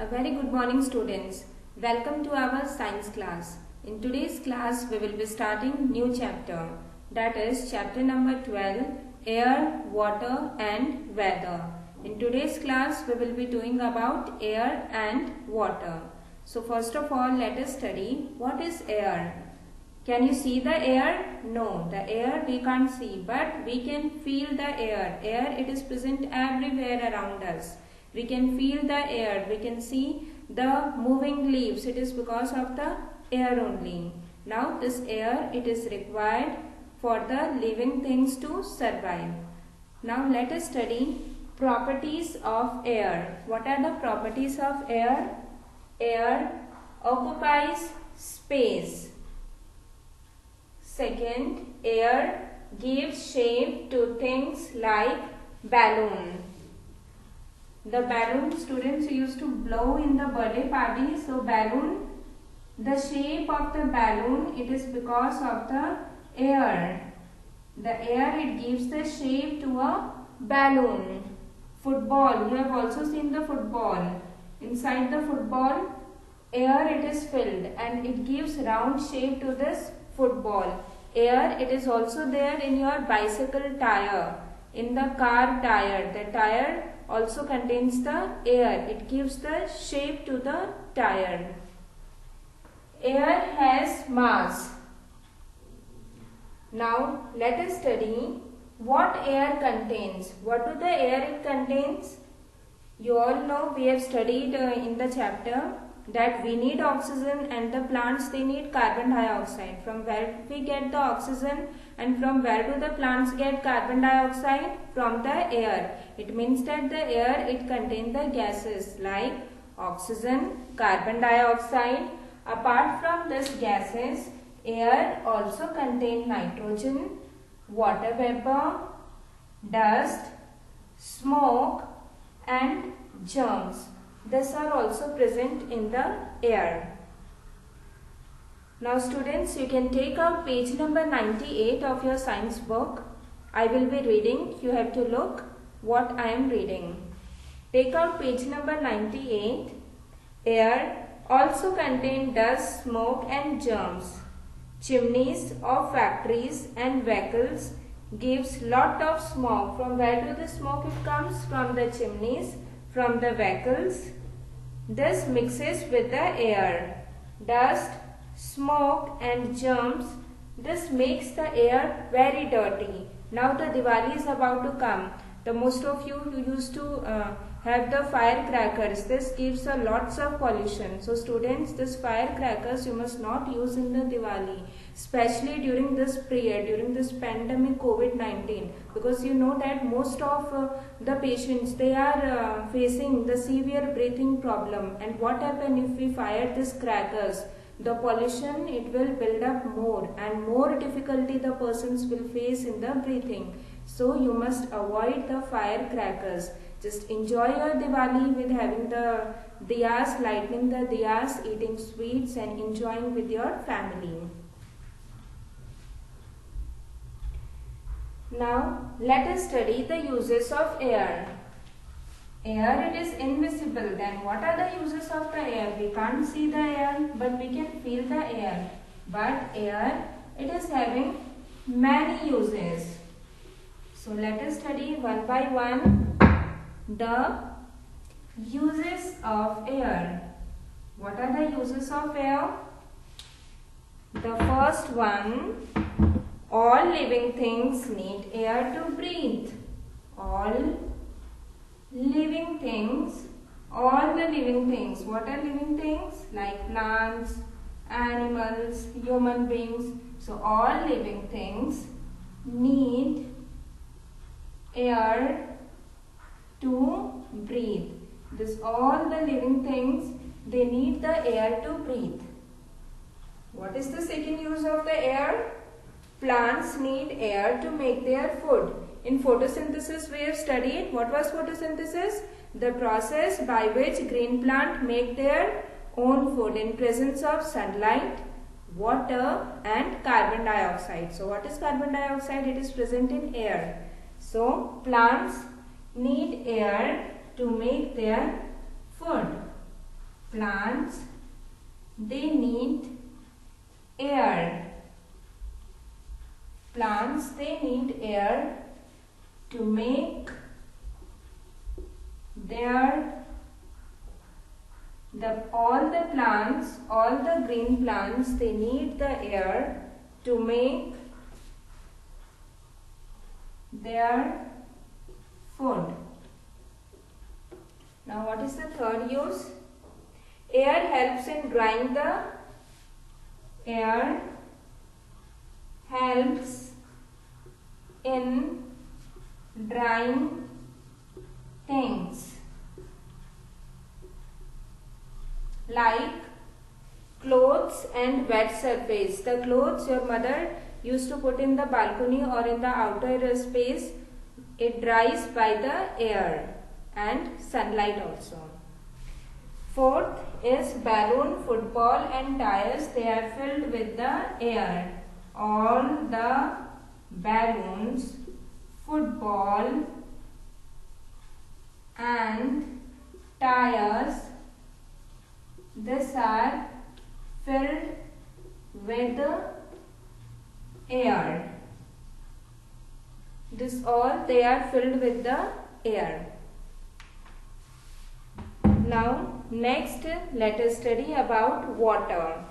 A very good morning, students. Welcome to our science class. In today's class we will be starting new chapter, that is chapter number 12, air, water and weather. In today's class we will be doing about air and water. So first of all, let us study what is air. Can you see the air? No, the air we can't see, but we can feel the air. Air, it is present everywhere around us. We can feel the air, we can see the moving leaves. It is because of the air only. Now this air, it is required for the living things to survive. Now let us study properties of air. What are the properties of air? Air occupies space. Second, air gives shape to things like balloon. The balloon, students used to blow in the birthday party. So balloon, the shape of the balloon, it is because of the air. The air, it gives the shape to a balloon. Football, you have also seen the football. Inside the football, air it is filled and it gives round shape to this football. Air, it is also there in your bicycle tire, in the car tire. The tire also contains the air. It gives the shape to the tire. Air has mass. Now let us study what air contains. What do the air it contains? You all know, we have studied in the chapter that we need oxygen and the plants, they need carbon dioxide. From where we get the oxygen and from where do the plants get carbon dioxide? From the air. It means that the air, it contains the gases like oxygen, carbon dioxide. Apart from these gases, air also contains nitrogen, water vapor, dust, smoke and germs. These are also present in the air. Now students, you can take out page number 98 of your science book. I will be reading. You have to look what I am reading. Take out page number 98. Air also contains dust, smoke and germs. Chimneys of factories and vehicles gives lot of smoke. From where do the smoke it comes? From the chimneys, from the vehicles. This mixes with the air. Dust, smoke and germs, this makes the air very dirty. Now the Diwali is about to come. The most of you who used to have the firecrackers, this gives a lots of pollution. So students, this firecrackers you must not use in the Diwali, especially during this period, during this pandemic COVID-19, because you know that most of the patients, they are facing the severe breathing problem. And what happens if we fire these crackers? The pollution, it will build up more and more difficulty the persons will face in the breathing. So you must avoid the firecrackers. Just enjoy your Diwali with having the diyas, lighting the diyas, eating sweets and enjoying with your family. Now let us study the uses of air. Air, it is invisible. Then what are the uses of the air? We can't see the air, but we can feel the air. But air, it is having many uses. So let us study one by one the uses of air. What are the uses of air? The first one, all living things need air to breathe. All living things, all the living things. What are living things? Like plants, animals, human beings. So all living things need air to breathe. This all the living things, they need the air to breathe. What is the second use of the air? Plants need air to make their food. In photosynthesis we have studied. What was photosynthesis? The process by which green plant make their own food in presence of sunlight, water and carbon dioxide. So what is carbon dioxide? It is present in air. So plants need air to make their food. Plants, they need air. Plants, they need air to make all the green plants, they need the air to make their food. Now what is the third use? Air helps in drying the things like clothes and wet surface. The clothes your mother used to put in the balcony or in the outer space, it dries by the air and sunlight also. Fourth is balloon, football and tires, they are filled with the air. All the balloons, football and tires, these are filled with air. They are filled with the air. Now next let us study about water.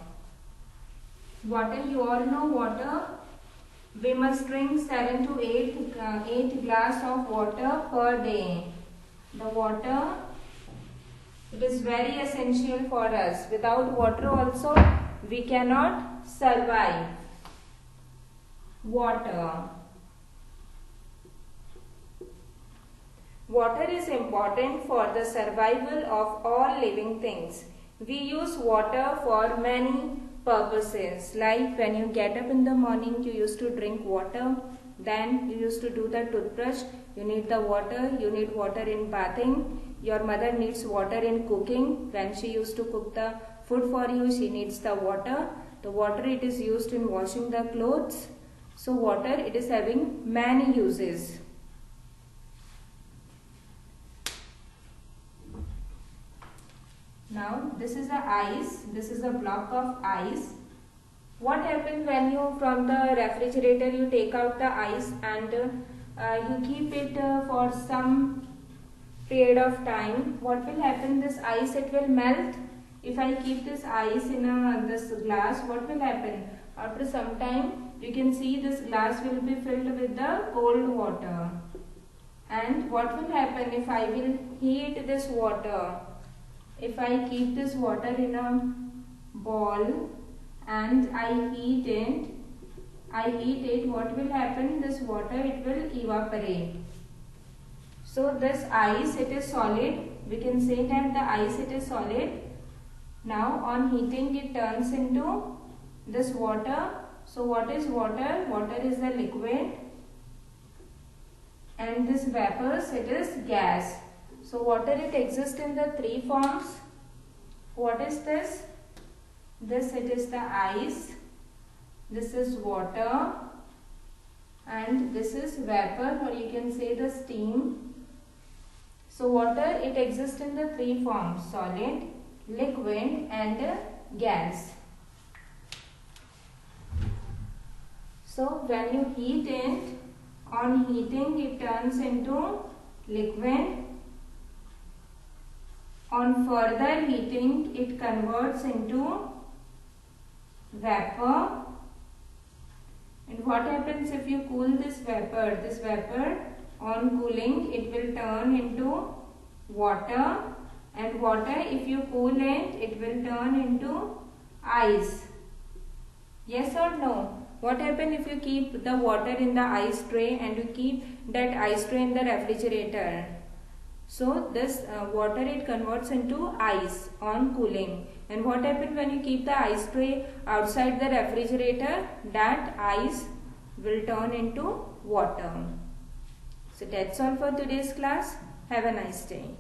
Water, you all know water. We must drink 7 to 8 glass of water per day. The water, it is very essential for us. Without water also we cannot survive. Water. Water is important for the survival of all living things. We use water for many purposes. Like when you get up in the morning, you used to drink water. Then you used to do the toothbrush. You need the water. You need water in bathing. Your mother needs water in cooking. When she used to cook the food for you, she needs the water. The water, it is used in washing the clothes. So water, it is having many uses. Now this is a ice. This is a block of ice. What happens when you from the refrigerator you take out the ice and you keep it for some period of time? What will happen? This ice, it will melt. If I keep this ice in this glass, what will happen? After some time you can see this glass will be filled with the cold water. And what will happen if I will heat this water? If I keep this water in a bowl and I heat it, what will happen? This water, it will evaporate. So this ice, it is solid. We can say that the ice, it is solid. Now on heating, it turns into this water. So what is water? Water is a liquid. And this vapors, it is gas. So water, it exists in the three forms. What is this? This, it is the ice. This is water. And this is vapor, or you can say the steam. So water, it exists in the three forms: solid, liquid and gas. So when you heat it, on heating it turns into liquid. On further heating, it converts into vapor. And what happens if you cool this vapor? This vapor, on cooling, it will turn into water. And water, if you cool it, it will turn into ice. Yes or no? What happens if you keep the water in the ice tray and you keep that ice tray in the refrigerator? So this water, it converts into ice on cooling. And what happens when you keep the ice tray outside the refrigerator? That ice will turn into water. So that's all for today's class. Have a nice day.